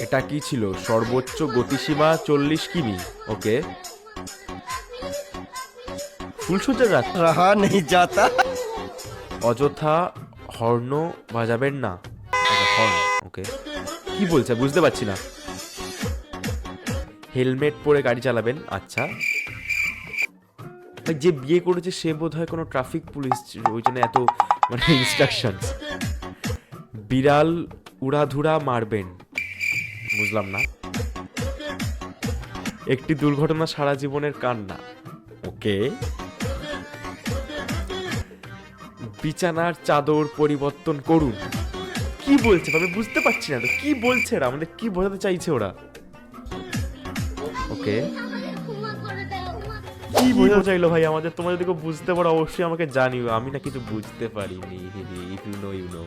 এটা কি ছিল? সর্বোচ্চ গতিসীমা 40 কিমি। ওকে। ফুলসজ্জার রাত। रहा नहीं जाता। অযথা হর্ন বাজাবেন না। হর্ন। ওকে। কি বলছে বুঝতে পারছি না। হেলমেট পরে গাড়ি চালাবেন। আচ্ছা, যে বিয়ে করেছে সে বোধহয় কোনো ট্রাফিক পুলিশ, ওই জন্য এত মানে ইনস্ট্রাকশন। বিড়াল উড়াধুরা মারবেন। বুঝলাম না। একটি দুর্ঘটনা সারা জীবনের কান্না। ওকে। বিছানার চাদর পরিবর্তন করুন। কি বলছে আমি বুঝতে পারছি না তো, কি বলছে ওরা, আমাদের কি বোঝাতে চাইছে ওরা? ওকে, কি বোঝাতে চাইলো ভাই আমাদের? তোমরা যদি কেউ বুঝতে পারো অবশ্যই আমাকে জানিও, আমি না কিছু বুঝতে পারিনি। If you know you no.